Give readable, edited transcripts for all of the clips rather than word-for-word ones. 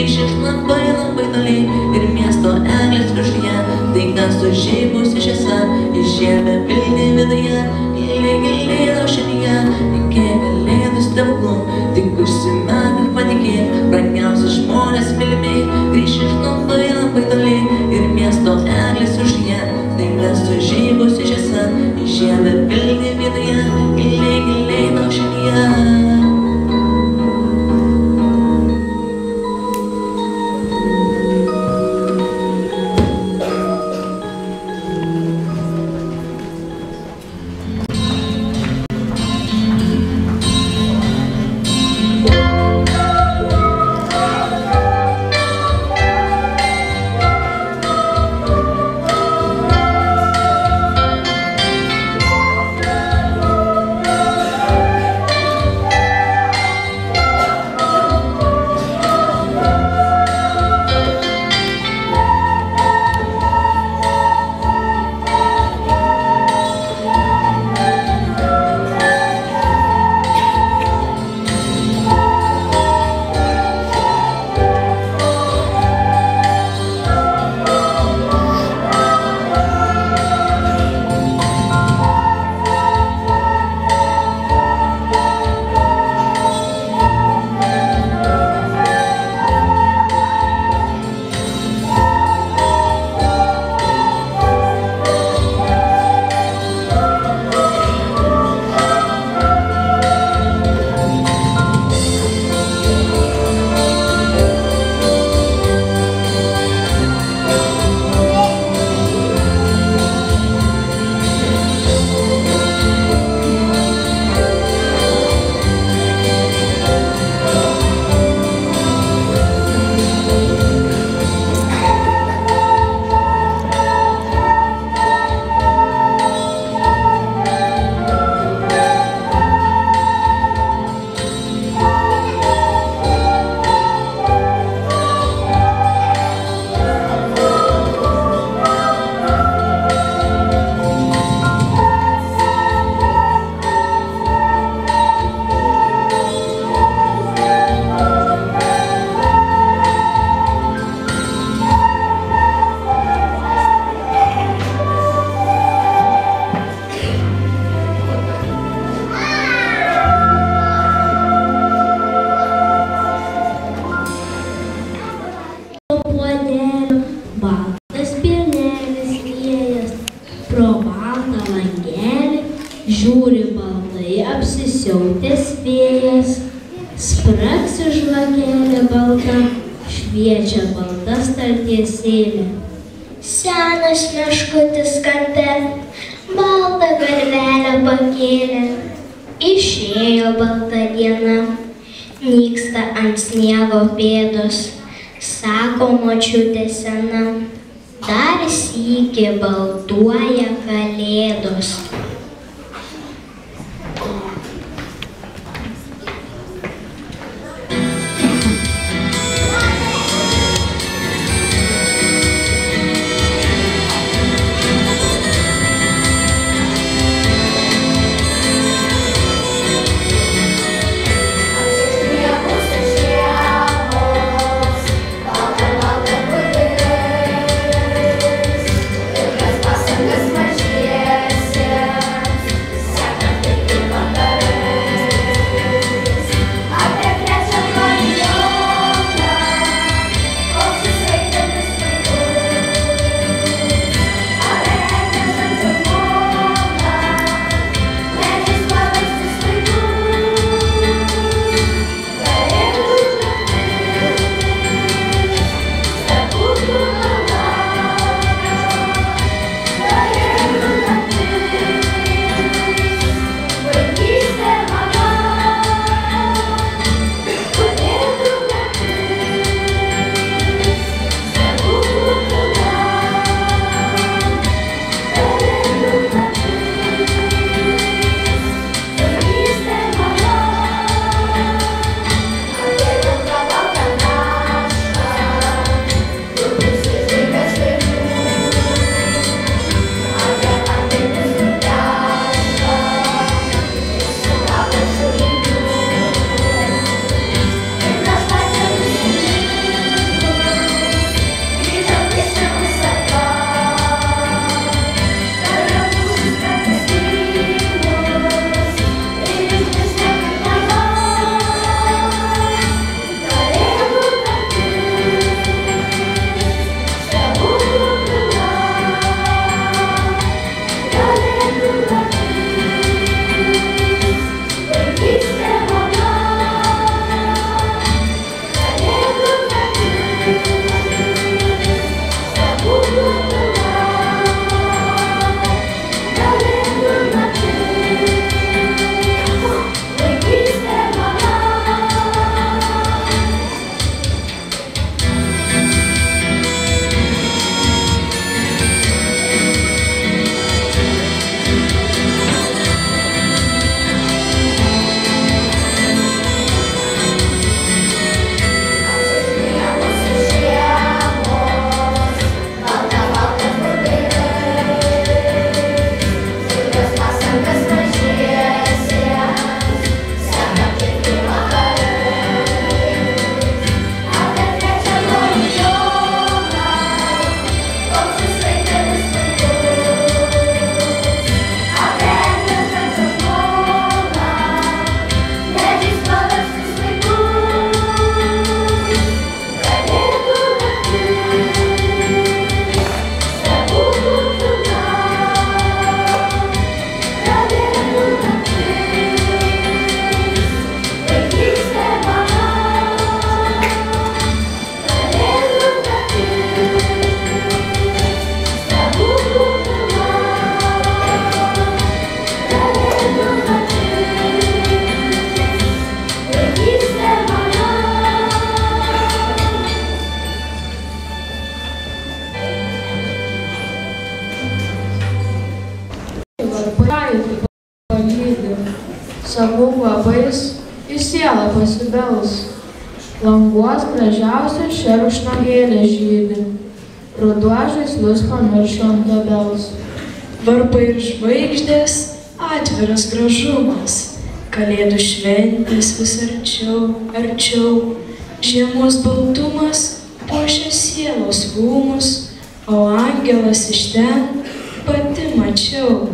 grįš iš labai labai toli ir miesto eglės viršuje staiga sužibusi šviesa į žemę pilni viduje, giliai giliai tau širdyje, iki kalėdų stebuklų, tik užsimerk ir patikėk, brangiausi žmonės mylimi grįš iš labai labai toli ir miesto eglės viršuje staiga sužibusi šviesa į žemę pilni viduje, giliai giliai tau širdyje. Žiūri baltai apsisiautęs vėjas, spraksi žvakelė balta, šviečia balta staltiesėlė. Senas meškutis kampe baltą galvelę pakėlė. Išėjo balta diena, nyksta ant sniego pėdos, sako močiutė sena, dar sykį baltuoja kalėdos. Pasangas mažiesi savų kvapais į sielą pasibels. Languos gražiausia šerkšnagėlė žydi, ruduo žaislus pamiršo ant obels. Varpai ir žvaigždės, atviras gražumas, kalėdų šventės vis arčiau, arčiau, žiemos baltumas puošia sielos rūmus, o angelas iš ten pati mačiau.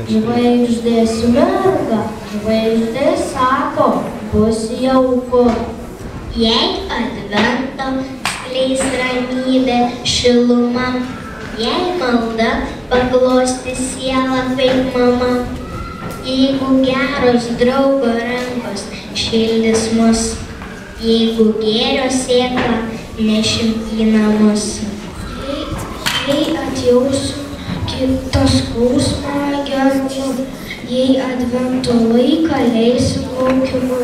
Žvaigždės merga, žvaigždės sako, bus jauku. Jei advento skleis ramybę šilumą, jei malda paglosti sielą kaip mama, jeigu geros draugo rankos šildys mus, jeigu gėrio sėklą nešim į namus. Jei atjausiu kito skausmą gerbiu, jei advento laiką leisim laukimu,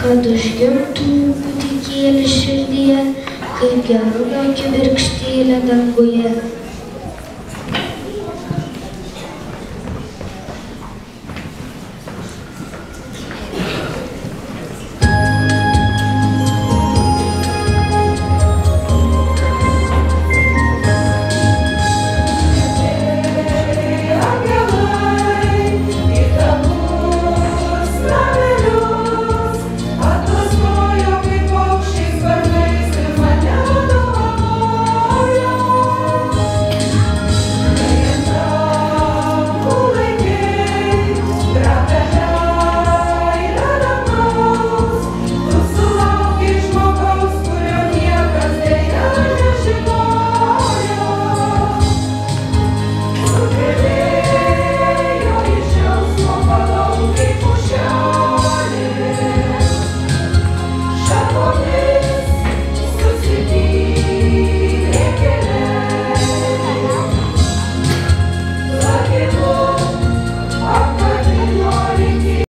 kad užgimtų kūdikėlis širdyje, kaip gerulio kibirkštėlė danguje.